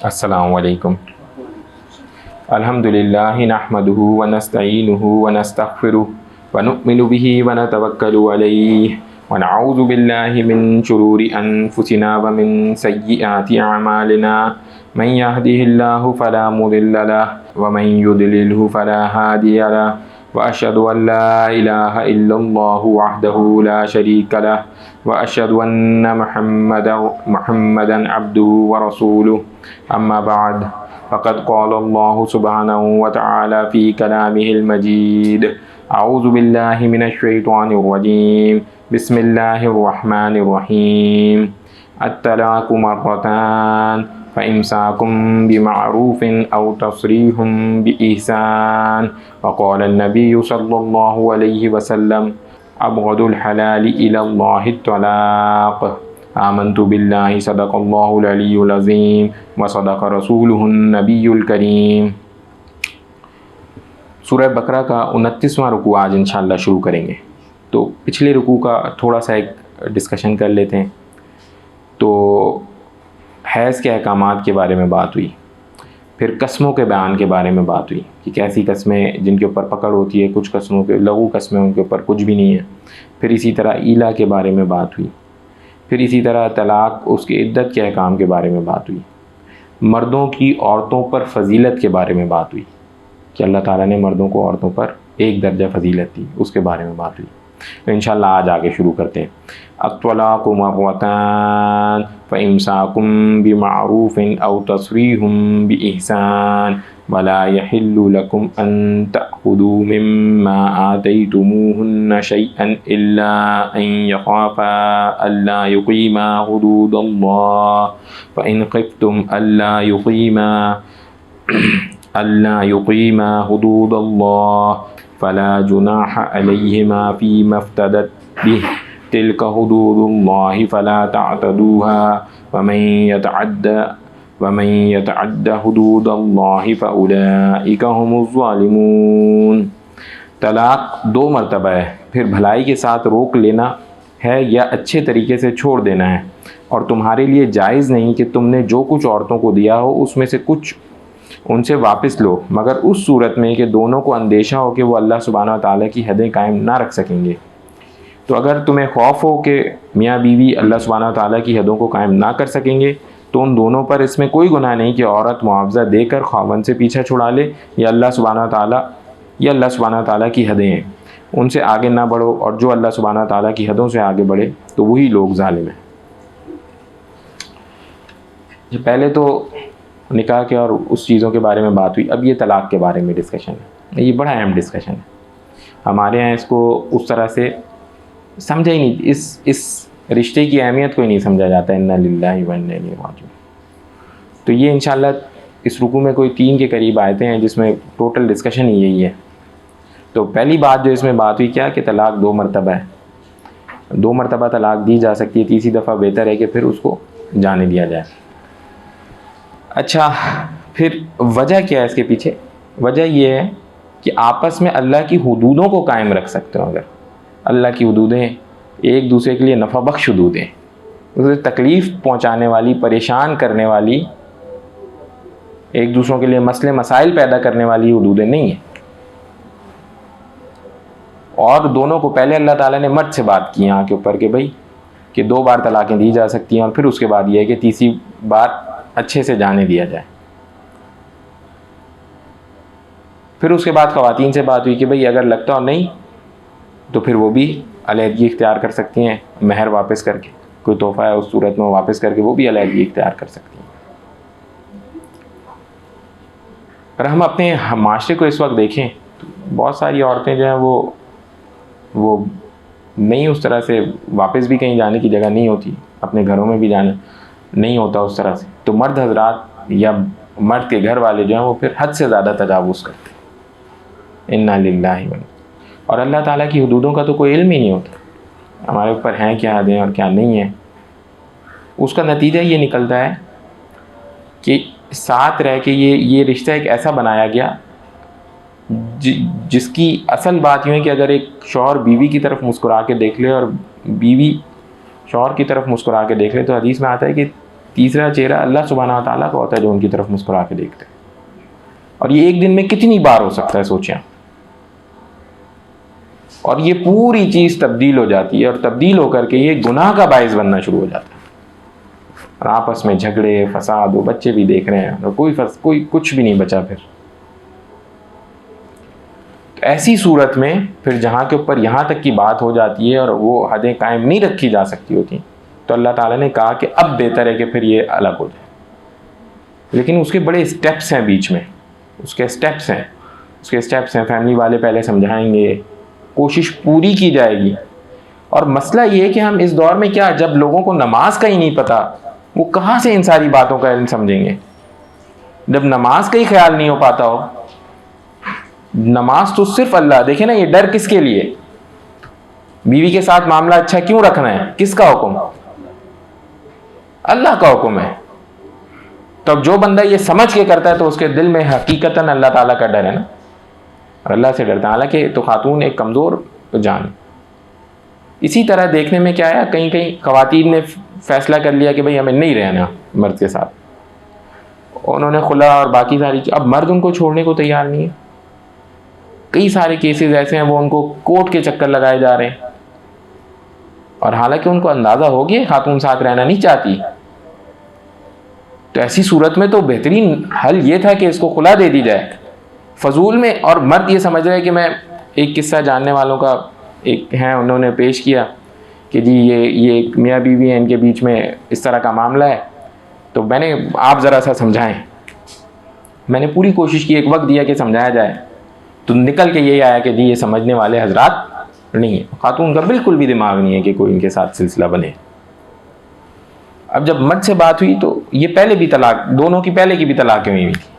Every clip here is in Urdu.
السلام علیکم. الحمدللہ نحمدہ ونستعینہ ونستغفرہ ونؤمن بہ ونتوکل علیہ ونعوذ باللہ من شرور انفسنا ومن سیئات اعمالنا من یہدہ اللہ فلا مضل لہ ومن یضللہ فلا ہادی لہ واشہد ان لا الہ الا اللہ وحدہ لا شریک لہ واشہد ان محمدا عبدہ ورسولہ. اما بعد فقد قال اللہ سبحانہ وتعالی فی کلامہ المجید. اعوذ باللہ من الشیطان الرجیم. بسم اللہ الرحمن الرحیم. الطلاق مرتان فإمساكم بمعروف أو تصريح بإحسان. وقال النبي صلى الله عليه وسلم أبغض الحلال إلى الله الطلاق. آمنت بالله صدق الله العلي العظيم وصدق رسوله النبي الكريم. سورہ بقرہ کا 29واں رکوع آج انشاءاللہ شروع کریں گے. تو پچھلے رکوع کا تھوڑا سا ایک ڈسکشن کر لیتے ہیں. تو حیض کے احکامات کے بارے میں بات ہوئی, پھر قسموں کے بیان کے بارے میں بات ہوئی کہ کیسی قسمیں جن کے اوپر پکڑ ہوتی ہے, کچھ قسموں کے لغو قسمیں ان کے اوپر کچھ بھی نہیں ہے. پھر اسی طرح ایلا کے بارے میں بات ہوئی. پھر اسی طرح طلاق, اس کی عدت کے احکام کے بارے میں بات ہوئی. مردوں کی عورتوں پر فضیلت کے بارے میں بات ہوئی کہ اللہ تعالیٰ نے مردوں کو عورتوں پر ایک درجہ فضیلت دی, اس کے بارے میں بات ہوئی. تو انشاءاللہ آج آگے شروع کرتے ہیں. الطلاق مرتان فإمساكم بمعروف أو تصريح بإحسان ولا يحل لكم أن تأخذوا مما آتيتموهن شيئا إلا أن يخافا ألا يقيما حدود الله فإن خفتم ألا يقيما حدود الله فلا جناح عليهما فيما افتدت به تلك حدود الله فلا تعتدوها ومن يتعد حدود الله فأولئك هم الظالمون. طلاق 2 مرتبہ ہے, پھر بھلائی کے ساتھ روک لینا ہے یا اچھے طریقے سے چھوڑ دینا ہے, اور تمہارے لیے جائز نہیں کہ تم نے جو کچھ عورتوں کو دیا ہو اس میں سے کچھ ان سے واپس لو, مگر اس صورت میں کہ دونوں کو اندیشہ ہو کہ وہ اللہ سبحانہ وتعالیٰ کی حدیں قائم نہ رکھ سکیں گے. تو اگر تمہیں خوف ہو کہ میاں بیوی اللہ سبحانہ وتعالیٰ کی حدوں کو قائم نہ کر سکیں گے تو ان دونوں پر اس میں کوئی گناہ نہیں کہ عورت معاوضہ دے کر خاوند سے پیچھا چھڑا لے, یا اللہ سبحانہ وتعالیٰ کی حدیں ہیں ان سے آگے نہ بڑھو, اور جو اللہ سبحانہ وتعالیٰ کی حدوں سے آگے بڑھے تو وہی لوگ ظالم ہیں. پہلے تو نکاح کے اور اس چیزوں کے بارے میں بات ہوئی, اب یہ طلاق کے بارے میں ڈسکشن ہے. یہ بڑا اہم ڈسکشن ہے. ہمارے یہاں اس کو اس طرح سے سمجھا ہی نہیں, اس رشتے کی اہمیت کو ہی نہیں سمجھا جاتا. انا للہ و انا الیہ راجعون. تو یہ انشاءاللہ اس رکوع میں کوئی 3 کے قریب آیتیں ہیں جس میں ٹوٹل ڈسکشن ہی یہی ہے. تو پہلی بات جو اس میں بات ہوئی کیا کہ طلاق 2 مرتبہ ہے. 2 مرتبہ طلاق دی جا سکتی ہے, تیسری دفعہ بہتر ہے کہ پھر اس کو جانے دیا جائے. اچھا, پھر وجہ کیا ہے اس کے پیچھے؟ وجہ یہ ہے کہ آپس میں اللہ کی حدودوں کو قائم رکھ سکتے ہو. اگر اللہ کی حدودیں ایک دوسرے کے لیے نفع بخش حدودیں, اسے تکلیف پہنچانے والی, پریشان کرنے والی, ایک دوسروں کے لیے مسئلے مسائل پیدا کرنے والی حدودیں نہیں ہیں. اور دونوں کو پہلے اللہ تعالیٰ نے مرد سے بات کی یہاں کے اوپر کہ بھائی کہ 2 بار طلاقیں دی جا سکتی ہیں, اور پھر اس کے بعد یہ ہے کہ تیسری بار اچھے سے جانے دیا جائے. پھر اس کے بعد خواتین سے بات ہوئی کہ بھئی اگر لگتا ہو نہیں تو پھر وہ بھی علیحدگی اختیار کر سکتی ہیں, مہر واپس کر کے, کوئی تحفہ ہے اس صورت میں واپس کر کے وہ بھی علیحدگی اختیار کر سکتی ہیں. اگر ہم اپنے معاشرے کو اس وقت دیکھیں تو بہت ساری عورتیں جو ہیں وہ نہیں اس طرح سے, واپس بھی کہیں جانے کی جگہ نہیں ہوتی, اپنے گھروں میں بھی جانا نہیں ہوتا اس طرح سے. تو مرد حضرات یا مرد کے گھر والے جو ہیں وہ پھر حد سے زیادہ تجاوز کرتے ہیں. انا للہ و اور اللہ تعالیٰ کی حدودوں کا تو کوئی علم ہی نہیں ہوتا, ہمارے اوپر ہیں کیا حدیں اور کیا نہیں ہیں. اس کا نتیجہ یہ نکلتا ہے کہ ساتھ رہ کے یہ رشتہ ایک ایسا بنایا گیا جس کی اصل بات یہ ہے کہ اگر ایک شوہر بیوی کی طرف مسکرا کے دیکھ لے اور بیوی شوہر کی طرف مسکرا کے دیکھ لے تو حدیث میں آتا ہے کہ تیسرا چہرہ اللہ سبحانہ و تعالیٰ کا ہوتا ہے جو ان کی طرف مسکرا کے دیکھتے ہیں. اور یہ ایک دن میں کتنی بار ہو سکتا ہے سوچیں. اور یہ پوری چیز تبدیل ہو جاتی ہے اور تبدیل ہو کر کے یہ گناہ کا باعث بننا شروع ہو جاتا ہے. اور آپس میں جھگڑے فساد, وہ بچے بھی دیکھ رہے ہیں اور کوئی کچھ بھی نہیں بچا. پھر ایسی صورت میں پھر جہاں کے اوپر یہاں تک کی بات ہو جاتی ہے اور وہ حدیں قائم نہیں رکھی جا سکتی ہوتی, تو اللہ تعالیٰ نے کہا کہ اب بہتر ہے کہ پھر یہ الگ ہو جائے. لیکن اس کے بڑے اسٹیپس ہیں بیچ میں, اس کے اسٹیپس ہیں. فیملی والے پہلے سمجھائیں گے, کوشش پوری کی جائے گی. اور مسئلہ یہ ہے کہ ہم اس دور میں کیا, جب لوگوں کو نماز کا ہی نہیں پتہ, وہ کہاں سے ان ساری باتوں کا علم سمجھیں گے. جب نماز کا ہی خیال نہیں ہو پاتا ہو, نماز تو صرف اللہ. دیکھیں نا, یہ ڈر کس کے لیے, بیوی کے ساتھ معاملہ اچھا کیوں رکھنا ہے, کس کا حکم, اللہ کا حکم ہے. تو اب جو بندہ یہ سمجھ کے کرتا ہے تو اس کے دل میں حقیقتاً اللہ تعالیٰ کا ڈر ہے نا, اور اللہ سے ڈرتا ہے. حالانکہ تو خاتون ایک کمزور جان. اسی طرح دیکھنے میں کیا ہے, کہیں خواتین نے فیصلہ کر لیا کہ بھئی ہمیں نہیں رہنا مرد کے ساتھ, انہوں نے خلا اور باقی ساری, اب مرد ان کو چھوڑنے کو تیار نہیں ہے. کئی سارے کیسز ایسے ہیں وہ ان کو کورٹ کے چکر لگائے جا رہے ہیں, اور حالانکہ ان کو اندازہ ہو گیا خاتون ساتھ رہنا نہیں چاہتی. تو ایسی صورت میں تو بہترین حل یہ تھا کہ اس کو خلا دے دی جائے فضول میں. اور مرد یہ سمجھ رہے کہ میں, ایک قصہ جاننے والوں کا ایک ہیں, انہوں نے پیش کیا کہ جی یہ میاں بیوی ہیں, ان کے بیچ میں اس طرح کا معاملہ ہے, تو میں نے آپ ذرا سا سمجھائیں. میں نے پوری کوشش کی, ایک وقت دیا کہ سمجھایا جائے, تو نکل کے یہی آیا کہ جی یہ سمجھنے والے حضرات نہیں ہیں. خاتون کا بالکل بھی دماغ نہیں ہے کہ کوئی ان کے ساتھ سلسلہ بنے. اب جب مرد سے بات ہوئی تو یہ پہلے بھی طلاق, دونوں کی پہلے کی بھی طلاقیں ہوئی تھی,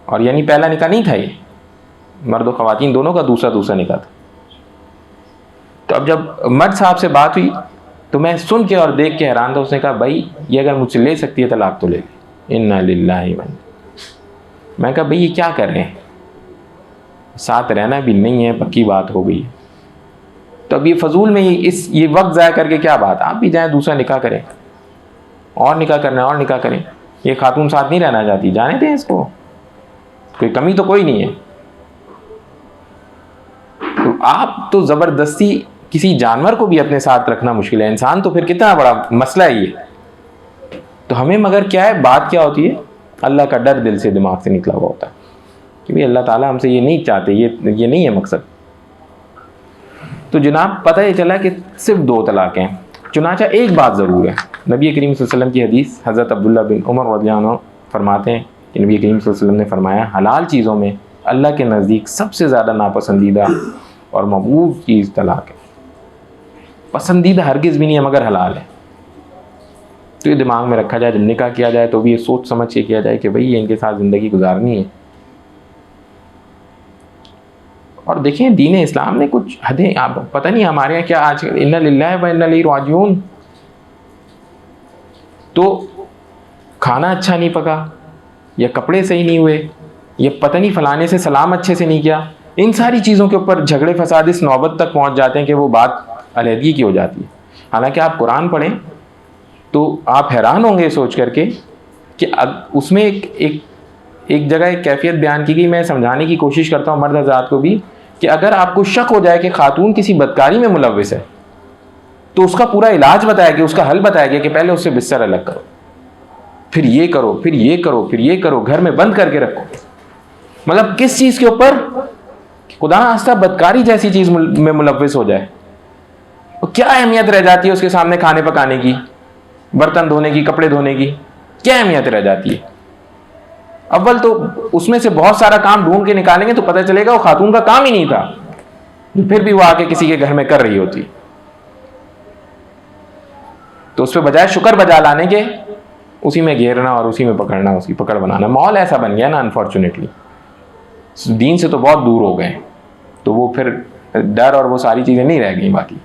اور یعنی پہلا نکاح نہیں تھا یہ, مرد و خواتین دونوں کا دوسرا نکاح تھا. تو اب جب مرد صاحب سے بات ہوئی تو میں سن کے اور دیکھ کے حیران تھا. اس نے کہا بھائی یہ اگر مجھ سے لے سکتی ہے طلاق تو لے لے. انا للہ و انا. میں کہا بھئی یہ کیا کر رہے ہیں, ساتھ رہنا بھی نہیں ہے, پکی بات ہو گئی. تو اب یہ فضول میں یہ وقت ضائع کر کے کیا بات, آپ بھی جائیں دوسرا نکاح کریں, اور نکاح کرنا ہے اور نکاح کریں. یہ خاتون ساتھ نہیں رہنا چاہتی, جانے دیں اس کو, کوئی کمی تو کوئی نہیں ہے. تو آپ تو زبردستی کسی جانور کو بھی اپنے ساتھ رکھنا مشکل ہے, انسان تو پھر کتنا بڑا مسئلہ ہے یہ. تو ہمیں مگر کیا ہے, بات کیا ہوتی ہے, اللہ کا ڈر دل سے دماغ سے نکلا ہوا ہوتا ہے کہ بھئی اللہ تعالیٰ ہم سے یہ نہیں چاہتے, یہ نہیں ہے مقصد. تو جناب پتہ یہ چلا کہ صرف 2 طلاقیں ہیں. چنانچہ ایک بات ضرور ہے, نبی کریم صلی اللہ علیہ وسلم کی حدیث, حضرت عبداللہ بن عمر رضی اللہ عنہ فرماتے ہیں کہ نبی کریم صلی اللہ علیہ وسلم نے فرمایا, حلال چیزوں میں اللہ کے نزدیک سب سے زیادہ ناپسندیدہ اور مبغوض چیز طلاق ہے. پسندیدہ ہرگز بھی نہیں ہے مگر حلال ہے. تو یہ دماغ میں رکھا جائے, جب نکاح کیا جائے تو بھی یہ سوچ سمجھ کے کیا جائے کہ بھئی یہ ان کے ساتھ زندگی گزارنی ہے. اور دیکھیں دین اسلام نے کچھ حدیں, آپ پتہ نہیں ہمارے یہاں کیا آج انا للہ و انا الیہ راجعون. تو کھانا اچھا نہیں پکا, یا کپڑے صحیح نہیں ہوئے, یا پتہ نہیں فلانے سے سلام اچھے سے نہیں کیا, ان ساری چیزوں کے اوپر جھگڑے فساد اس نوبت تک پہنچ جاتے ہیں کہ وہ بات علیحدگی کی ہو جاتی ہے. حالانکہ آپ قرآن پڑھیں تو آپ حیران ہوں گے سوچ کر کے کہ اس میں ایک جگہ ایک کیفیت بیان کی گئی. میں سمجھانے کی کوشش کرتا ہوں مرد حضرات کو بھی کہ اگر آپ کو شک ہو جائے کہ خاتون کسی بدکاری میں ملوث ہے تو اس کا پورا علاج بتایا گیا, اس کا حل بتایا گیا کہ پہلے اس سے بستر الگ کرو, پھر یہ کرو, پھر یہ کرو, پھر یہ کرو, گھر میں بند کر کے رکھو. مطلب کس چیز کے اوپر, خدا نخواستہ بدکاری جیسی چیز میں ملوث ہو جائے, کیا اہمیت رہ جاتی ہے اس کے سامنے کھانے پکانے کی, برتن دھونے کی, کپڑے دھونے کی, کیا اہمیت رہ جاتی ہے. اول تو اس میں سے بہت سارا کام ڈھونڈ کے نکالیں گے تو پتہ چلے گا وہ خاتون کا کام ہی نہیں تھا, پھر بھی وہ آ کے کسی کے گھر میں کر رہی ہوتی. تو اس پہ بجائے شکر بجا لانے کے اسی میں گھیرنا اور اسی میں پکڑنا, اس کی پکڑ بنانا. ماحول ایسا بن گیا نا انفارچونیٹلی, دین سے تو بہت دور ہو گئے, تو وہ پھر ڈر اور وہ ساری چیزیں نہیں رہ گئیں باقی.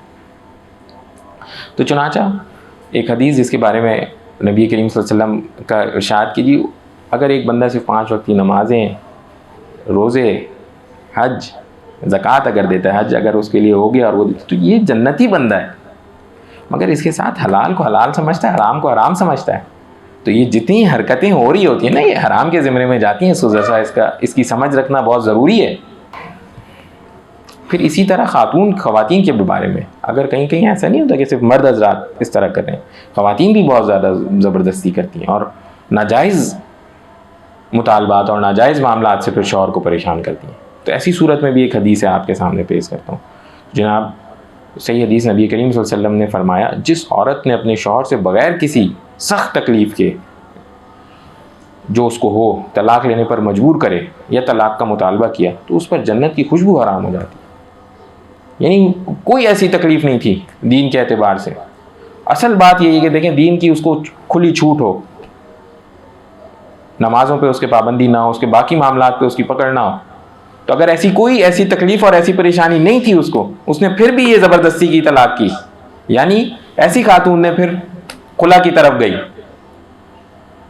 تو چنانچہ ایک حدیث جس کے بارے میں نبی کریم صلی اللہ علیہ وسلم کا ارشاد کیجیے, اگر ایک بندہ صرف 5 وقت کی نمازیں, روزے, حج, زکوٰۃ اگر دیتا ہے, حج اگر اس کے لیے ہو گیا اور وہ تو یہ جنتی بندہ ہے. مگر اس کے ساتھ حلال کو حلال سمجھتا ہے, حرام کو حرام سمجھتا ہے. تو یہ جتنی حرکتیں ہو رہی ہوتی ہیں نا یہ حرام کے زمرے میں جاتی ہیں. اس کی سمجھ رکھنا بہت ضروری ہے. پھر اسی طرح خواتین کے بارے میں اگر کہیں کہیں ایسا نہیں ہوتا کہ صرف مرد حضرات اس طرح کر رہے ہیں, خواتین بھی بہت زیادہ زبردستی کرتی ہیں اور ناجائز مطالبات اور ناجائز معاملات سے پھر شوہر کو پریشان کرتی ہیں. تو ایسی صورت میں بھی ایک حدیث ہے آپ کے سامنے پیش کرتا ہوں. جناب صحیح حدیث نبی کریم صلی اللہ علیہ وسلم نے فرمایا, جس عورت نے اپنے شوہر سے بغیر کسی سخت تکلیف کے جو اس کو ہو طلاق لینے پر مجبور کرے یا طلاق کا مطالبہ کیا تو اس پر جنت کی خوشبو حرام ہو جاتی. یعنی کوئی ایسی تکلیف نہیں تھی دین کے اعتبار سے. اصل بات یہی ہے کہ دیکھیں دین کی اس کو کھلی چھوٹ ہو, نمازوں پہ اس کے پابندی نہ ہو, اس کے باقی معاملات پہ اس کی پکڑ نہ ہو. تو اگر کوئی ایسی تکلیف اور ایسی پریشانی نہیں تھی اس نے پھر بھی یہ زبردستی کی طلاق کی, یعنی ایسی خاتون نے پھر خلا کی طرف گئی,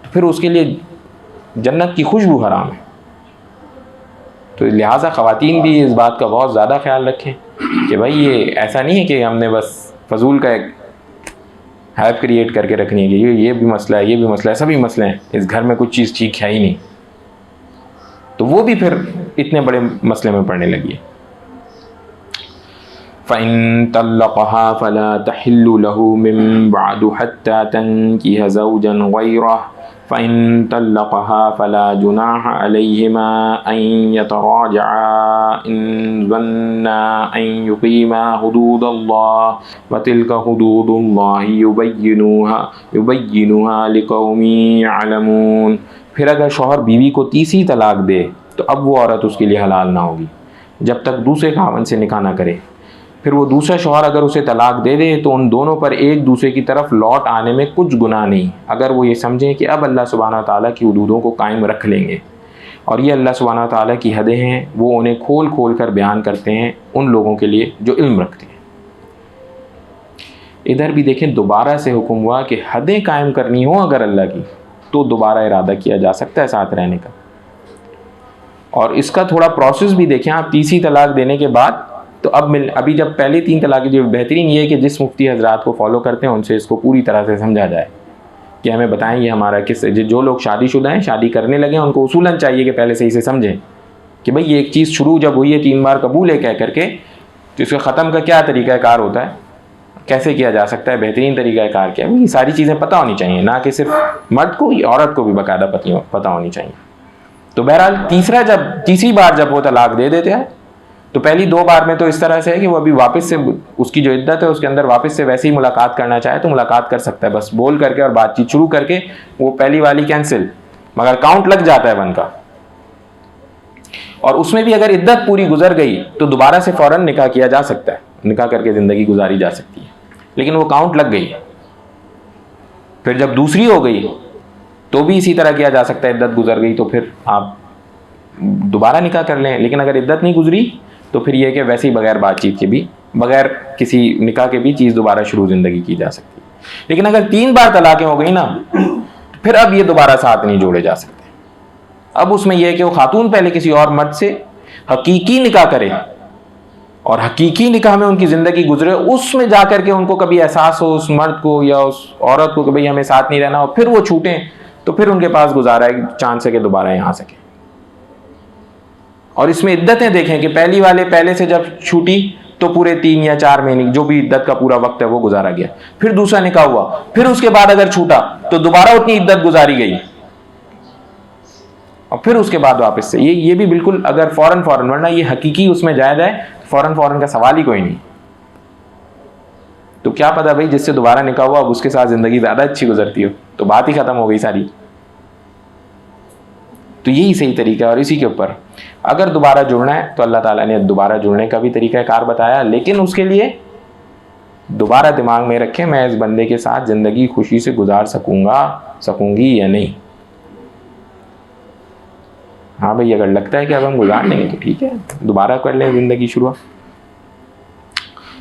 تو پھر اس کے لیے جنت کی خوشبو حرام ہے. تو لہٰذا خواتین بھی اس بات کا بہت زیادہ خیال رکھیں کہ بھائی یہ ایسا نہیں ہے کہ ہم نے بس فضول کا ایک ہائپ کریٹ کر کے رکھنی ہے کہ یہ بھی مسئلہ ہے, یہ بھی مسئلہ ہے, سبھی مسئلے ہیں, اس گھر میں کچھ چیز ٹھیک ہے ہی نہیں. تو وہ بھی پھر اتنے بڑے مسئلے میں پڑنے لگی ہے. فَإِن طَلَّقَهَا فَلَا تَحِلُّ لَهُ مِن بَعْدُ حَتَّى تَنكِحَ زَوْجًا غَيْرَهُ فَإِن طَلَّقَهَا فَلَا جُنَاحَ عَلَيْهِمَا أَن يَتَرَاجَعَا إِن ظَنَّا أَن يُقِيمَا حُدُودَ اللَّهِ وَتِلْكَ حُدُودُ اللَّهِ يُبَيِّنُهَا لِقَوْمٍ يَعْلَمُونَ. پھر اگر شوہر بیوی کو تیسری طلاق دے تو اب وہ عورت اس کے لیے حلال نہ ہوگی جب تک دوسرے خاوند سے نکاح نہ کرے. پھر وہ دوسرا شوہر اگر اسے طلاق دے دے تو ان دونوں پر ایک دوسرے کی طرف لوٹ آنے میں کچھ گناہ نہیں, اگر وہ یہ سمجھیں کہ اب اللہ سبحانہ تعالیٰ کی حدودوں کو قائم رکھ لیں گے. اور یہ اللہ سبحانہ تعالیٰ کی حدیں ہیں, وہ انہیں کھول کھول کر بیان کرتے ہیں ان لوگوں کے لیے جو علم رکھتے ہیں. ادھر بھی دیکھیں دوبارہ سے حکم ہوا کہ حدیں قائم کرنی ہو اگر اللہ کی تو دوبارہ ارادہ کیا جا سکتا ہے ساتھ رہنے کا. اور اس کا تھوڑا پروسیس بھی دیکھیں آپ. تیسری طلاق دینے کے بعد تو ابھی جب پہلی 3 طلاقیں, جو بہترین یہ ہے کہ جس مفتی حضرات کو فالو کرتے ہیں ان سے اس کو پوری طرح سے سمجھا جائے کہ ہمیں بتائیں یہ ہمارا کس, جو لوگ شادی شدہ ہیں شادی کرنے لگے ہیں ان کو اصولاً چاہیے کہ پہلے صحیح سے سمجھیں کہ بھئی یہ ایک چیز شروع جب ہوئی ہے 3 بار قبول ہے کہہ کر کے, تو اس کے ختم کا کیا طریقہ کار ہوتا ہے, کیسے کیا جا سکتا ہے, بہترین طریقہ کار کیا ہے, یہ ساری چیزیں پتہ ہونی چاہیے, نہ کہ صرف مرد کو, عورت کو بھی باقاعدہ پتہ ہونی چاہیے. تو بہرحال تیسری بار جب وہ طلاق دے دیتے ہیں تو پہلی 2 بار میں تو اس طرح سے ہے کہ وہ ابھی واپس سے اس کی جو عدت ہے اس کے اندر واپس سے ویسے ہی ملاقات کرنا چاہے تو ملاقات کر سکتا ہے, بس بول کر کے اور بات چیت شروع کر کے. وہ پہلی والی کینسل, مگر کاؤنٹ لگ جاتا ہے 1 کا. اور اس میں بھی اگر عدت پوری گزر گئی تو دوبارہ سے فوراً نکاح کیا جا سکتا ہے, نکاح کر کے زندگی گزاری جا سکتی ہے, لیکن وہ کاؤنٹ لگ گئی. پھر جب دوسری ہو گئی تو بھی اسی طرح کیا جا سکتا ہے, عدت گزر گئی تو پھر آپ دوبارہ نکاح کر لیں. لیکن اگر عدت نہیں گزری تو پھر یہ کہ ویسے ہی بغیر بات چیت کے بھی, بغیر کسی نکاح کے بھی چیز دوبارہ شروع زندگی کی جا سکتی ہے. لیکن اگر 3 بار طلاقیں ہو گئی نا پھر اب یہ دوبارہ ساتھ نہیں جوڑے جا سکتے. اب اس میں یہ ہے کہ وہ خاتون پہلے کسی اور مرد سے حقیقی نکاح کرے اور حقیقی نکاح میں ان کی زندگی گزرے, اس میں جا کر کے ان کو کبھی احساس ہو اس مرد کو یا اس عورت کو کہ بھئی ہمیں ساتھ نہیں رہنا, اور پھر وہ چھوٹیں تو پھر ان کے پاس گزارا ہے چانس ہے کہ دوبارہ یہاں سکیں. اور اس میں عدتیں دیکھیں کہ پہلی والے پہلے سے جب چھوٹی تو پورے 3 یا 4 مہینے جو بھی عدت کا پورا وقت ہے وہ گزارا گیا, پھر دوسرا نکاح ہوا, پھر اس کے بعد اگر چھوٹا تو دوبارہ اتنی عدت گزاری گئی, اور پھر اس کے بعد واپس سے. یہ بھی بالکل اگر فوراً ورنہ یہ حقیقی اس میں جائز ہے, فوراً کا سوال ہی کوئی نہیں. تو کیا پتا بھائی جس سے دوبارہ نکاح ہوا اب اس کے ساتھ زندگی زیادہ اچھی گزرتی ہو تو بات ہی ختم ہو گئی ساری. تو یہی صحیح طریقہ ہے. اور اسی کے اوپر اگر دوبارہ جڑنا ہے تو اللہ تعالیٰ نے دوبارہ جڑنے کا بھی طریقہ کار بتایا, لیکن اس کے لیے دوبارہ دماغ میں رکھیں میں اس بندے کے ساتھ زندگی خوشی سے گزار سکوں گی یا نہیں. ہاں بھئی اگر لگتا ہے کہ اب ہم گزار لیں گے تو ٹھیک ہے, دوبارہ کر لیں زندگی شروع.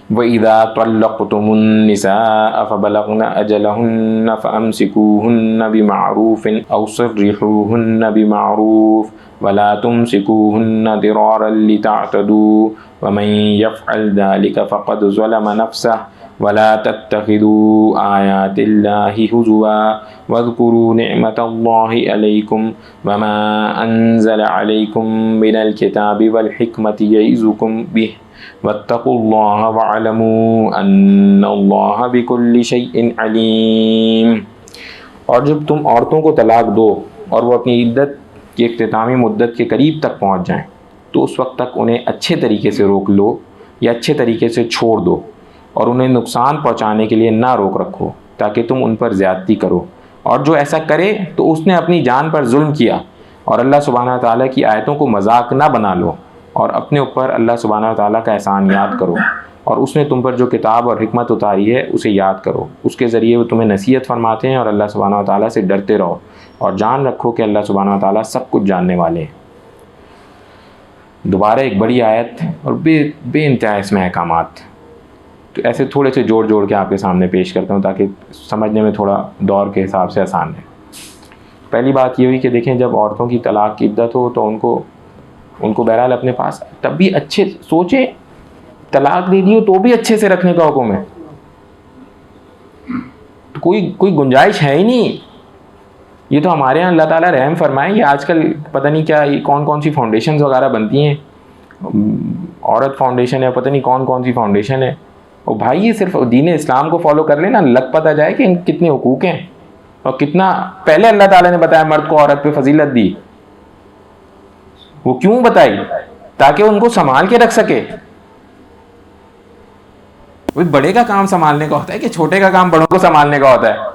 وَإِذَا طَلَّقْتُمُ النِّسَاءَ فَبَلَغْنَ أَجَلَهُنَّ فَأَمْسِكُوهُنَّ بِمَعْرُوفٍ أَوْ سَرِّحُوهُنَّ بِمَعْرُوفٍ وَلَا تُمْسِكُوهُنَّ ضِرَارًا لِتَعْتَدُوا وَمَنْ يَفْعَلْ ذَلِكَ فَقَدْ ظَلَمَ نَفْسَهُ ولا تتخذوا آیات اللہ ہزوا واذکروا نعمت اللہ علیکم وما انزل علیکم من الکتاب والحکمت یعظکم بہ واتقوا اللہ واعلموا ان اللہ بکل شیء علیم۔ اور جب تم عورتوں کو طلاق دو اور وہ اپنی عدت کی اختتامی مدت کے قریب تک پہنچ جائیں تو اس وقت تک انہیں اچھے طریقے سے روک لو یا اچھے طریقے سے چھوڑ دو، اور انہیں نقصان پہنچانے کے لیے نہ روک رکھو تاکہ تم ان پر زیادتی کرو، اور جو ایسا کرے تو اس نے اپنی جان پر ظلم کیا۔ اور اللہ سبحانہ تعالیٰ کی آیتوں کو مذاق نہ بنا لو، اور اپنے اوپر اللہ سبحانہ تعالیٰ کا احسان یاد کرو، اور اس نے تم پر جو کتاب اور حکمت اتاری ہے اسے یاد کرو، اس کے ذریعے وہ تمہیں نصیحت فرماتے ہیں، اور اللہ سبحانہ تعالیٰ سے ڈرتے رہو، اور جان رکھو کہ اللہ سبحانہ تعالیٰ سب کچھ جاننے والے ہیں۔ دوبارہ ایک بڑی آیت اور بے انتہا اس میں احکامات، تو ایسے تھوڑے سے جوڑ کے آپ کے سامنے پیش کرتا ہوں تاکہ سمجھنے میں تھوڑا دور کے حساب سے آسان ہے۔ پہلی بات یہ ہوئی کہ دیکھیں جب عورتوں کی طلاق کی عدت ہو تو ان کو بہرحال اپنے پاس تب بھی اچھے سوچیں، طلاق دے دی ہو تو بھی اچھے سے رکھنے کا حکم ہے، تو کوئی گنجائش ہے ہی نہیں۔ یہ تو ہمارے یہاں اللہ تعالیٰ رحم فرمائے، یہ آج کل پتہ نہیں کیا کون سی فاؤنڈیشنز وغیرہ بنتی ہیں، عورت فاؤنڈیشن ہے، پتہ نہیں کون سی فاؤنڈیشن ہے، اور بھائی یہ صرف دین اسلام کو فالو کر لینا، لگ پتہ جائے کہ ان کتنے حقوق ہیں اور کتنا پہلے اللہ تعالیٰ نے بتایا مرد کو عورت پہ فضیلت دی۔ وہ کیوں بتائی؟ تاکہ ان کو سنبھال کے رکھ سکے۔ وہ بڑے کا کام سنبھالنے کا ہوتا ہے کہ چھوٹے کا کام بڑوں کو سنبھالنے کا ہوتا ہے؟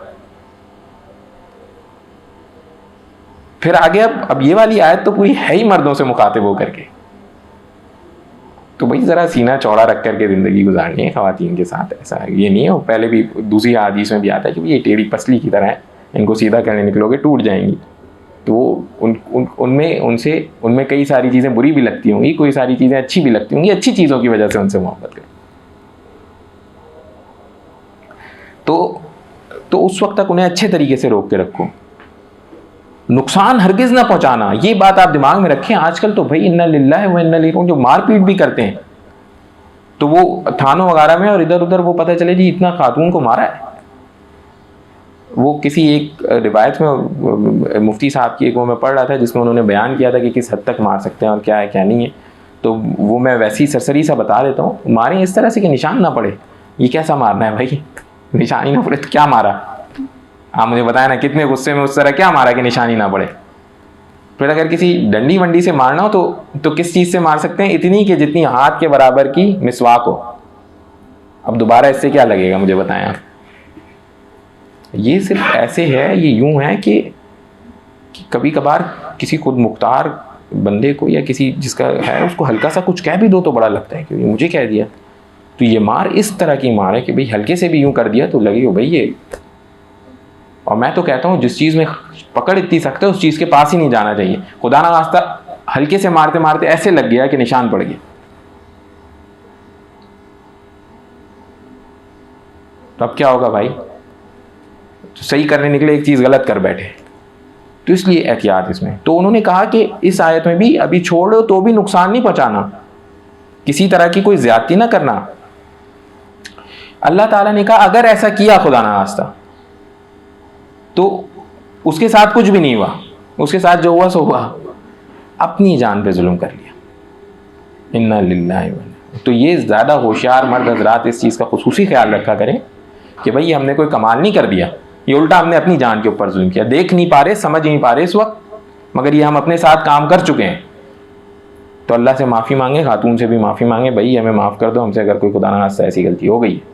پھر آگے اب یہ والی آیت تو پوری ہے ہی مردوں سے مخاطب ہو کر کے، تو بھائی ذرا سینہ چوڑا رکھ کر کے زندگی گزارنی ہے خواتین کے ساتھ، ایسا یہ نہیں ہے۔ پہلے بھی دوسری حدیث میں بھی آتا ہے کہ یہ ٹیڑھی پسلی کی طرح ہے، ان کو سیدھا کرنے نکلو گے ٹوٹ جائیں گی۔ تو ان میں کئی ساری چیزیں بری بھی لگتی ہوں گی، کوئی ساری چیزیں اچھی بھی لگتی ہوں گی، اچھی چیزوں کی وجہ سے ان سے محبت کریں۔ تو اس وقت تک انہیں اچھے طریقے سے روک کے رکھو، نقصان ہرگز نہ پہنچانا، یہ بات آپ دماغ میں رکھیں۔ آج کل تو بھائی انا للہ و انا الیہ راجعون جو مار پیٹ بھی کرتے ہیں، تو وہ تھانوں وغیرہ میں اور ادھر ادھر وہ پتہ چلے جی اتنا خاتون کو مارا ہے۔ وہ کسی ایک روایت میں مفتی صاحب کی ایک وہ میں پڑھ رہا تھا جس میں انہوں نے بیان کیا تھا کہ کس حد تک مار سکتے ہیں اور کیا ہے کیا نہیں ہے، تو وہ میں ویسی سرسری سا بتا دیتا ہوں۔ ماریں اس طرح سے کہ نشان نہ پڑے۔ یہ کیسا مارنا ہے بھائی؟ نشان ہی نہ پڑے تو کیا مارا؟ آپ مجھے بتائیں نا کتنے غصے میں اس طرح کیا مارا کہ نشانی نہ پڑے؟ پھر اگر کسی ڈنڈی ونڈی سے مارنا ہو تو کس چیز سے مار سکتے ہیں؟ اتنی کہ جتنی ہاتھ کے برابر کی مسواک ہو۔ اب دوبارہ اس سے کیا لگے گا مجھے بتائیں آپ؟ یہ صرف ایسے ہے، یہ یوں ہے کہ کبھی کبھار کسی خود مختار بندے کو یا کسی جس کا ہے اس کو ہلکا سا کچھ کہہ بھی دو تو بڑا لگتا ہے کہ مجھے کہہ دیا۔ تو یہ مار اس طرح کی مار ہے کہ بھئی ہلکے سے بھی یوں کر دیا تو لگے گا بھئی یہ۔ اور میں تو کہتا ہوں جس چیز میں پکڑ اتنی سخت ہے اس چیز کے پاس ہی نہیں جانا چاہیے۔ خدا نہ خواستہ ہلکے سے مارتے مارتے ایسے لگ گیا کہ نشان پڑ گیا، تو اب کیا ہوگا بھائی؟ صحیح کرنے نکلے ایک چیز غلط کر بیٹھے، تو اس لیے احتیاط اس میں۔ تو انہوں نے کہا کہ اس آیت میں بھی ابھی چھوڑ دو تو بھی نقصان نہیں پہنچانا، کسی طرح کی کوئی زیادتی نہ کرنا۔ اللہ تعالیٰ نے کہا اگر ایسا کیا خدا نہ خواستہ تو اس کے ساتھ کچھ بھی نہیں ہوا، اس کے ساتھ جو ہوا سو ہوا، اپنی جان پہ ظلم کر لیا۔ انا للہ و انا۔ تو یہ زیادہ ہوشیار مرد حضرات اس چیز کا خصوصی خیال رکھا کریں کہ بھئی ہم نے کوئی کمال نہیں کر دیا، یہ الٹا ہم نے اپنی جان کے اوپر ظلم کیا۔ دیکھ نہیں پا رہے، سمجھ نہیں پا رہے اس وقت، مگر یہ ہم اپنے ساتھ کام کر چکے ہیں۔ تو اللہ سے معافی مانگیں، خاتون سے بھی معافی مانگیں، بھئی ہمیں معاف کر دو، ہم سے اگر کوئی خدا نہ خواستہ ایسی غلطی ہو گئی ہے۔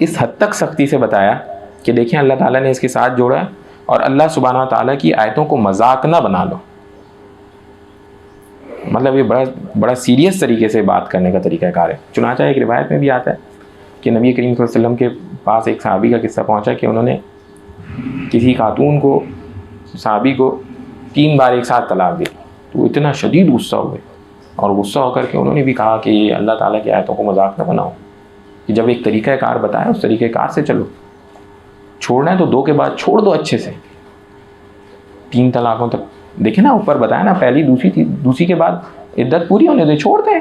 اس حد تک سختی سے بتایا کہ دیکھیں اللہ تعالیٰ نے اس کے ساتھ جوڑا ہے، اور اللہ سبحانہ تعالیٰ کی آیتوں کو مذاق نہ بنا لو۔ مطلب یہ بڑا سیریس طریقے سے بات کرنے کا طریقہ کار ہے۔ چنانچہ ایک روایت میں بھی آتا ہے کہ نبی کریم صلی اللہ علیہ وسلم کے پاس ایک صحابی کا قصہ پہنچا کہ انہوں نے کسی خاتون کو، صحابی کو 3 بار ایک ساتھ طلاق دی، تو وہ اتنا شدید غصہ ہوئے، اور غصہ ہو کر کے انہوں نے بھی کہا کہ یہ اللہ تعالیٰ کی آیتوں کو مذاق نہ بناؤ، کہ جب ایک طریقہ کار بتایا اس طریقہ کار سے چلو، چھوڑنا ہے تو 2 کے بعد چھوڑ دو اچھے سے، 3 طلاقوں تک۔ دیکھیں نا اوپر بتایا نا، پہلی دوسری کے بعد عدت پوری ہونے دے، چھوڑ دیں،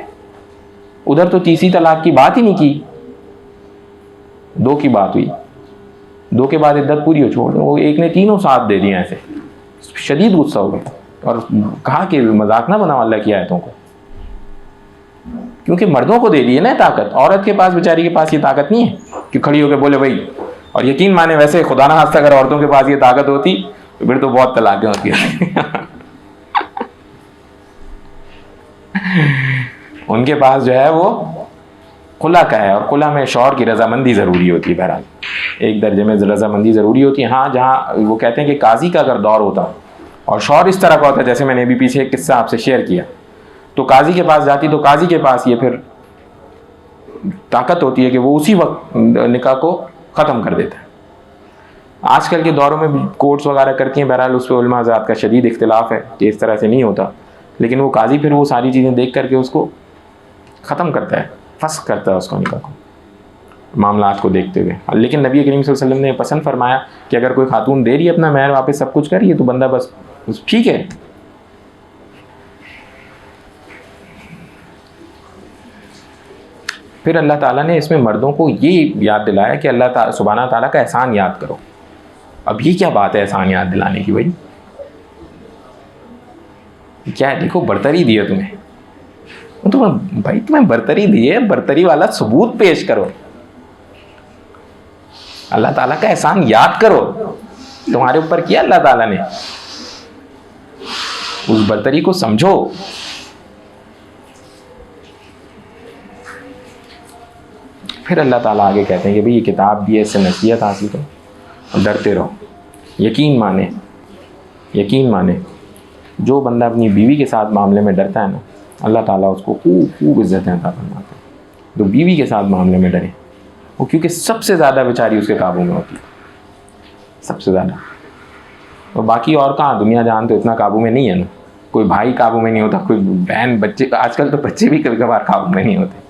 ادھر تو تیسری طلاق کی بات ہی نہیں کی، 2 کی بات ہوئی، 2 کے بعد عدت پوری ہو چھوڑ، وہ ایک نے 3 ساتھ دے دیا، ایسے شدید غصہ ہو گیا اور کہا کہ مذاق نہ بناؤ اللہ کی آیتوں کو، کیونکہ مردوں کو دے دی ہے نا طاقت، عورت کے پاس بیچاری کے پاس یہ طاقت نہیں ہے کہ کھڑی ہو کے بولے بھائی. اور یقین مانے ویسے خدا نہ خواستہ اگر عورتوں کے پاس یہ طاقت ہوتی تو پھر تو بہت طلاقیں ہوتی ہیں. ان کے پاس جو ہے وہ خلا کا ہے، اور خلا میں شوہر کی رضامندی ضروری ہوتی ہے. بہرحال ایک درجے میں رضامندی ضروری ہوتی ہے. ہاں جہاں وہ کہتے ہیں کہ قاضی کا اگر دور ہوتا اور شوہر اس طرح کا ہوتا ہے، جیسے میں نے ابھی پیچھے ایک قصہ آپ سے شیئر کیا، تو قاضی کے پاس جاتی تو قاضی کے پاس یہ پھر طاقت ہوتی ہے کہ وہ اسی وقت نکاح کو ختم کر دیتا ہے. آج کل کے دوروں میں کورٹس وغیرہ کرتی ہیں، بہرحال اس پہ علماء حضرات کا شدید اختلاف ہے کہ اس طرح سے نہیں ہوتا، لیکن وہ قاضی پھر وہ ساری چیزیں دیکھ کر کے اس کو ختم کرتا ہے، فسخ کرتا ہے اس کو، نکاح کو، معاملات کو دیکھتے ہوئے. لیکن نبی کریم صلی اللہ علیہ وسلم نے پسند فرمایا کہ اگر کوئی خاتون دے رہی ہے اپنا مہر واپس، سب کچھ کر رہی ہے، تو بندہ بس ٹھیک ہے. پھر اللہ تعالیٰ نے اس میں مردوں کو یہ یاد دلایا کہ اللہ تعالیٰ سبحانہ تعالیٰ کا احسان یاد کرو. اب یہ کیا بات ہے احسان یاد دلانے کی؟ بھائی کیا ہے؟ دیکھو برتری دی ہے تمہیں، بھائی تمہیں برتری دی ہے، برتری والا ثبوت پیش کرو. اللہ تعالیٰ کا احسان یاد کرو، تمہارے اوپر کیا اللہ تعالیٰ نے، اس برتری کو سمجھو. پھر اللہ تعالیٰ آگے کہتے ہیں کہ بھئی یہ کتاب بھی ہے، اس سے نصیحت حاصل کرو اور ڈرتے رہو. یقین مانے جو بندہ اپنی بیوی کے ساتھ معاملے میں ڈرتا ہے نا، اللہ تعالیٰ اس کو خوب عزتیں عطا فرماتے ہیں. تو بیوی کے ساتھ معاملے میں ڈرے وہ، کیونکہ سب سے زیادہ بیچاری اس کے قابو میں ہوتی ہے، سب سے زیادہ. اور باقی اور کہاں، دنیا جہان تو اتنا قابو میں نہیں ہے نا، کوئی بھائی قابو میں نہیں ہوتا، کوئی بہن، بچے، آج کل تو بچے بھی کبھی کبھار قابو میں نہیں ہوتے،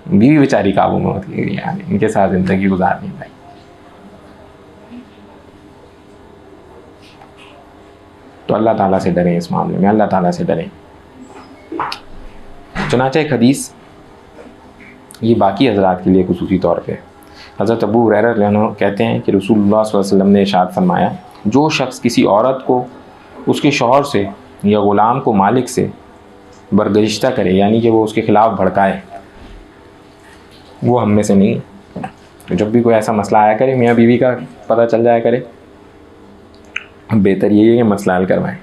بیوی بیچاری قابو میں ہوتی ہے. یار ان کے ساتھ زندگی گزارنی بھائی. تو اللہ تعالیٰ سے ڈریں، اس معاملے میں اللہ تعالیٰ سے ڈریں. چنانچہ ایک حدیث یہ باقی حضرات کے لیے خصوصی طور پہ، حضرت ابو ہریرہ رضی اللہ عنہ کہتے ہیں کہ رسول اللہ صلی اللہ علیہ وسلم نے ارشاد فرمایا، جو شخص کسی عورت کو اس کے شوہر سے یا غلام کو مالک سے برگزیدہ کرے، یعنی کہ وہ اس کے خلاف بھڑکائے، وہ ہم میں سے نہیں. جب بھی کوئی ایسا مسئلہ آیا کرے، میاں بیوی کا پتہ چل جایا کرے، بہتر یہی ہے کہ مسئلہ حل کروائیں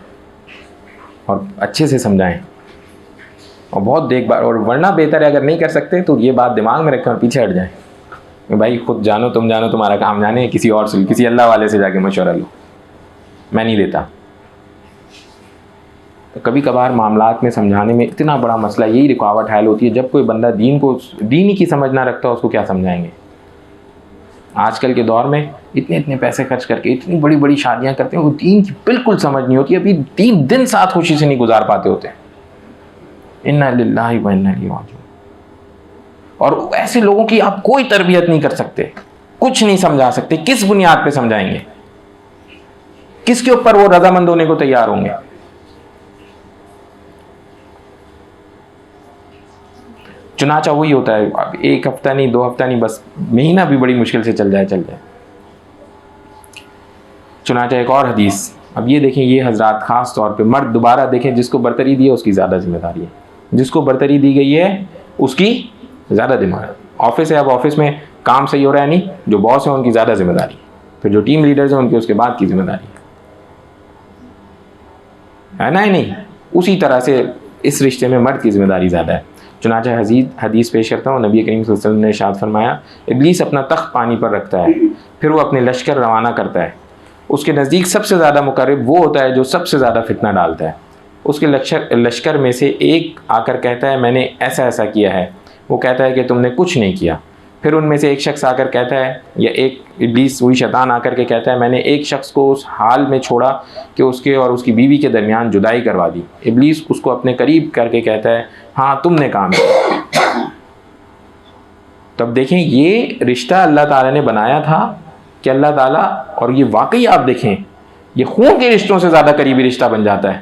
اور اچھے سے سمجھائیں اور بہت دیکھ بھال، اور ورنہ بہتر ہے اگر نہیں کر سکتے تو یہ بات دماغ میں رکھیں اور پیچھے ہٹ جائیں. بھائی خود جانو، تم جانو، تمہارا کام جانے، کسی اور سے، کسی اللہ والے سے جا کے مشورہ لو، میں نہیں دیتا. تو کبھی کبھار معاملات میں سمجھانے میں اتنا بڑا مسئلہ یہی رکاوٹ حائل ہوتی ہے، جب کوئی بندہ دین ہی کی سمجھ نہ رکھتا، اس کو کیا سمجھائیں گے. آج کل کے دور میں اتنے پیسے خرچ کر کے اتنی بڑی بڑی شادیاں کرتے ہیں، وہ دین کی بالکل سمجھ نہیں ہوتی، ابھی 3 دن ساتھ خوشی سے نہیں گزار پاتے ہوتے. انا للہ و انا الیہ راجعون. اور ایسے لوگوں کی آپ کوئی تربیت نہیں کر سکتے، کچھ نہیں سمجھا سکتے. کس بنیاد پہ سمجھائیں گے؟ کس کے اوپر وہ رضامند ہونے کو تیار ہوں گے؟ چنانچہ وہی ہوتا ہے، اب 1 ہفتہ نہیں، 2 ہفتہ نہیں، بس مہینہ بھی بڑی مشکل سے چل جائے. چنانچہ ایک اور حدیث، اب یہ دیکھیں، یہ حضرات خاص طور پہ مرد، دوبارہ دیکھیں، جس کو برتری دی ہے اس کی زیادہ ذمہ داری ہے، جس کو برتری دی گئی ہے اس کی زیادہ ذمہ داری. آفس ہے، اب آفس میں کام صحیح ہو رہا ہے نہیں، جو باس ہیں ان کی زیادہ ذمہ داری، پھر جو ٹیم لیڈرز ہیں ان کی اس کے بعد کی ذمہ داری ہے نا. نہیں، اسی طرح سے اس رشتے میں مرد کی ذمہ داری زیادہ ہے. چنانچہ حدیث پیش کرتا ہوں، نبی کریم صلی اللہ علیہ وسلم نے ارشاد فرمایا، ابلیس اپنا تخت پانی پر رکھتا ہے، پھر وہ اپنے لشکر روانہ کرتا ہے. اس کے نزدیک سب سے زیادہ مقرب وہ ہوتا ہے جو سب سے زیادہ فتنہ ڈالتا ہے. اس کے لشکر میں سے ایک آ کر کہتا ہے میں نے ایسا کیا ہے، وہ کہتا ہے کہ تم نے کچھ نہیں کیا. پھر ان میں سے ایک شخص آ کر کہتا ہے، یا ایک ابلیس، وہی شیطان آ کر کے کہتا ہے میں نے ایک شخص کو اس حال میں چھوڑا کہ اس کے اور اس کی بیوی کے درمیان جدائی کروا دی. ابلیس اس کو اپنے قریب کر کے کہتا ہے ہاں تم نے کام کیا. تب دیکھیں یہ رشتہ اللہ تعالیٰ نے بنایا تھا کہ اللہ تعالیٰ، اور یہ واقعی آپ دیکھیں یہ خون کے رشتوں سے زیادہ قریبی رشتہ بن جاتا ہے.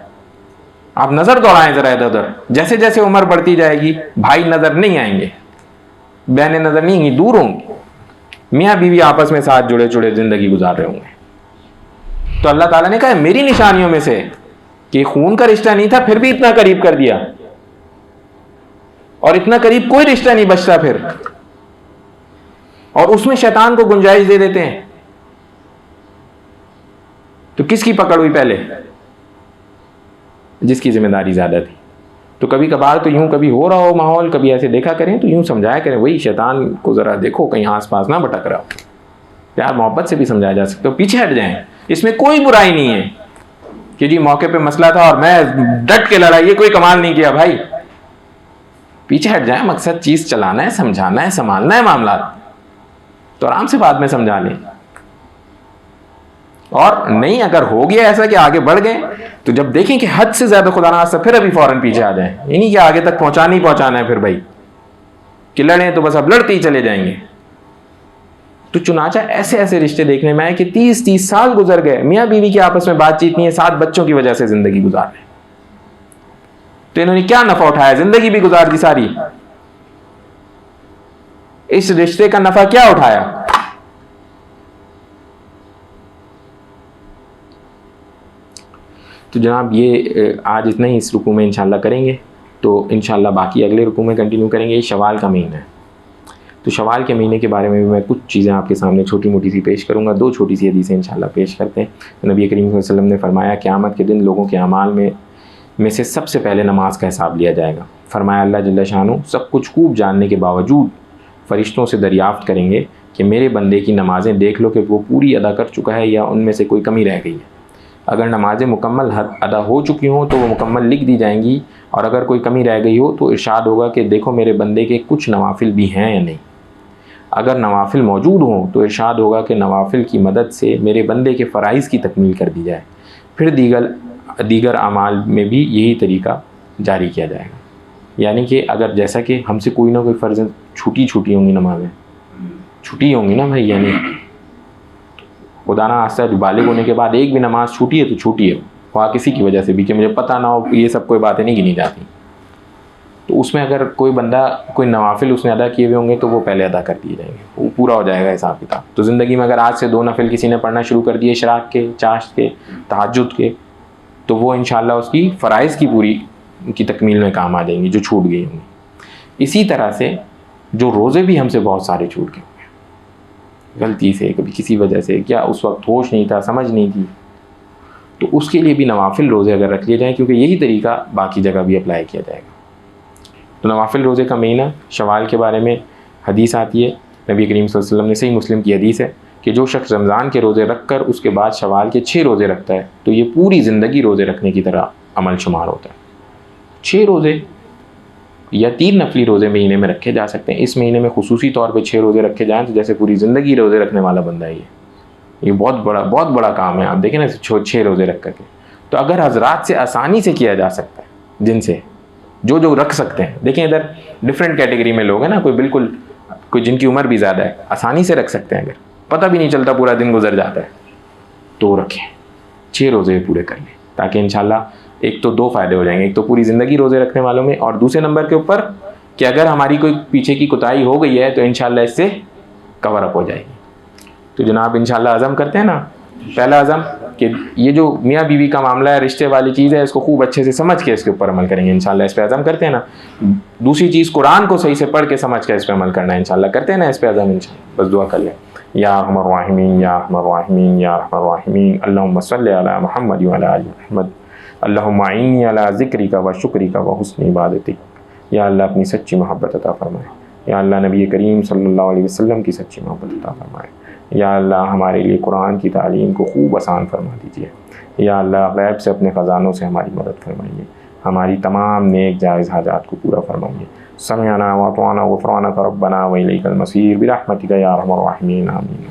آپ نظر دوڑائیں ذرا ادھر ادھر، جیسے جیسے عمر بڑھتی جائے گی بھائی نظر نہیں آئیں گے، بہنیں نظر نہیں آئیں گی، دور ہوں گی، میاں بیوی آپس میں ساتھ جڑے جڑے زندگی گزار رہے ہوں گے۔ تو اللہ تعالیٰ نے کہا میری نشانیوں میں سے کہ خون کا رشتہ نہیں تھا پھر بھی اتنا قریب کر دیا، اور اتنا قریب کوئی رشتہ نہیں بچتا پھر، اور اس میں شیطان کو گنجائش دے دیتے ہیں۔ تو کس کی پکڑ ہوئی پہلے؟ جس کی ذمہ داری زیادہ تھی۔ تو کبھی کبھار تو یوں کبھی ہو رہا ہو ماحول، کبھی ایسے دیکھا کریں تو یوں سمجھایا کریں، وہی شیطان کو ذرا دیکھو کہیں آس پاس نہ بھٹک رہا ہو، پیار محبت سے بھی سمجھایا جا سکتا ہے، پیچھے ہٹ جائیں، اس میں کوئی برائی نہیں ہے کہ جی موقع پہ مسئلہ تھا اور میں ڈٹ کے لڑا، یہ کوئی کمال نہیں کیا بھائی، پیچھے ہٹ جائیں، مقصد چیز چلانا ہے، سمجھانا ہے، سنبھالنا ہے معاملات، تو آرام سے بعد میں سمجھا لیں۔ اور نہیں اگر ہو گیا ایسا کہ آگے بڑھ گئے تو جب دیکھیں کہ حد سے زیادہ خدا نخواستہ پھر ابھی فوراً پیچھے آ جائیں، یہ نہیں کہ آگے تک پہنچانا ہے پھر بھائی کہ لڑیں تو بس اب لڑتے ہی چلے جائیں گے۔ تو چنانچہ ایسے ایسے رشتے دیکھنے میں آئے کہ 30 سال گزر گئے، میاں بیوی کی آپس میں بات چیت نہیں ہے، 7 بچوں کی وجہ سے زندگی گزار رہے، تو انہوں نے کیا نفع اٹھایا؟ زندگی بھی گزار دی ساری، اس رشتے کا نفع کیا اٹھایا؟ تو جناب یہ آج اتنا ہی اس رکوع میں انشاءاللہ کریں گے، تو انشاءاللہ باقی اگلے رکوع میں کنٹینیو کریں گے۔ یہ شوال کا مہینہ ہے، تو شوال کے مہینے کے بارے میں بھی میں کچھ چیزیں آپ کے سامنے چھوٹی موٹی سی پیش کروں گا۔ 2 چھوٹی سی حدیثیں انشاءاللہ پیش کرتے ہیں۔ نبی کریم صلی اللہ علیہ وسلم نے فرمایا قیامت کے دن لوگوں کے اعمال میں سے سب سے پہلے نماز کا حساب لیا جائے گا۔ فرمایا اللہ جل شانہ سب کچھ خوب جاننے کے باوجود فرشتوں سے دریافت کریں گے کہ میرے بندے کی نمازیں دیکھ لو کہ وہ پوری ادا کر چکا ہے یا ان میں سے کوئی کمی رہ گئی ہے۔ اگر نمازیں مکمل ادا ہو چکی ہوں تو وہ مکمل لکھ دی جائیں گی، اور اگر کوئی کمی رہ گئی ہو تو ارشاد ہوگا کہ دیکھو میرے بندے کے کچھ نوافل بھی ہیں یا نہیں۔ اگر نوافل موجود ہوں تو ارشاد ہوگا کہ نوافل کی مدد سے میرے بندے کے فرائض کی تکمیل کر دی جائے، پھر دیگر اعمال میں بھی یہی طریقہ جاری کیا جائے گا۔ یعنی کہ اگر جیسا کہ ہم سے کوئی نہ کوئی فرض چھوٹی ہوں گی، نمازیں چھوٹی ہوں گی نا بھائی، یعنی خدا نہ خواستہ بالغ ہونے کے بعد ایک بھی نماز چھوٹی ہے تو چھوٹی ہے، وہاں کسی کی وجہ سے بھی، کہ مجھے پتہ نہ ہو، یہ سب کوئی باتیں نہیں گنی جاتی۔ تو اس میں اگر کوئی بندہ کوئی نوافل اس نے ادا کیے ہوئے ہوں گے تو وہ پہلے ادا کر دیے جائیں گے، وہ پورا ہو جائے گا حساب کتاب۔ تو زندگی میں اگر آج سے 2 نفل کسی نے پڑھنا شروع کر دیے، اشراق کے، چاشت کے، تہجد کے، تو وہ انشاءاللہ اس کی فرائض کی پوری کی تکمیل میں کام آ جائیں گی جو چھوٹ گئی ہوں گی۔ اسی طرح سے جو روزے بھی ہم سے بہت سارے چھوٹ گئے، غلطی سے، کبھی کسی وجہ سے، کیا اس وقت ہوش نہیں تھا، سمجھ نہیں تھی، تو اس کے لیے بھی نوافل روزے اگر رکھ لیے جائیں، کیونکہ یہی طریقہ باقی جگہ بھی اپلائی کیا جائے گا۔ تو نوافل روزے کا مہینہ شوال کے بارے میں حدیث آتی ہے، نبی کریم صلی اللہ علیہ وسلم نے، صحیح مسلم کی حدیث ہے کہ جو شخص رمضان کے روزے رکھ کر اس کے بعد شوال کے 6 روزے رکھتا ہے تو یہ پوری زندگی روزے رکھنے کی طرح عمل شمار ہوتا ہے۔ 6 روزے یا 3 نفلی روزے مہینے میں رکھے جا سکتے ہیں۔ اس مہینے میں خصوصی طور پہ 6 روزے رکھے جائیں تو جیسے پوری زندگی روزے رکھنے والا بندہ ہے، یہ بہت بڑا کام ہے۔ آپ دیکھیں نا 6 روزے رکھ کر کے، تو اگر حضرات سے آسانی سے کیا جا سکتا ہے، جن سے جو رکھ سکتے ہیں، دیکھیں ادھر ڈفرینٹ کیٹیگری میں لوگ ہیں نا، کوئی جن کی عمر بھی زیادہ ہے، آسانی سے رکھ سکتے ہیں، اگر پتہ بھی نہیں چلتا پورا دن گزر جاتا ہے تو رکھیں، 6 روزے پورے کر لیں، تاکہ انشاءاللہ ایک تو 2 فائدے ہو جائیں گے، ایک تو پوری زندگی روزے رکھنے والوں میں، اور دوسرے نمبر کے اوپر کہ اگر ہماری کوئی پیچھے کی کوتاہی ہو گئی ہے تو انشاءاللہ اس سے کور اپ ہو جائے گی۔ تو جناب انشاءاللہ عزم کرتے ہیں نا، پہلا عزم کہ یہ جو میاں بیوی کا معاملہ ہے، رشتے والی چیز ہے، اس کو خوب اچھے سے سمجھ کے اس کے اوپر عمل کریں گے انشاءاللہ، اس پہ عزم کرتے ہیں نا۔ دوسری چیز قرآن کو صحیح سے پڑھ کے سمجھ کے اس پہ عمل کرنا ہے انشاءاللہ، کرتے ہیں نا اس پہ عزم انشاءاللہ، بس دعا کر لیں۔ یا ارحم الراحمین یا ارحم الراحمین یا ارحم الراحمین، اللہم صلی علی محمد وعلی آل محمد، اللہم اعنی علی ذکرک و شکرک و حسن عبادتک۔ یا اللہ اپنی سچی محبت عطا فرمائے، یا اللہ نبی کریم صلی اللہ علیہ وسلم کی سچی محبت عطا فرمائے، یا اللہ ہمارے لیے قرآن کی تعلیم کو خوب آسان فرما دیجیے، یا اللہ غیب سے اپنے خزانوں سے ہماری مدد فرمائیے، ہماری تمام نیک جائز حاجات کو پورا فرمائیے۔ سمعنا واطعنا غفرانک ربنا و الیک المصیر برحمتک یا ارحم الراحمین، آمین۔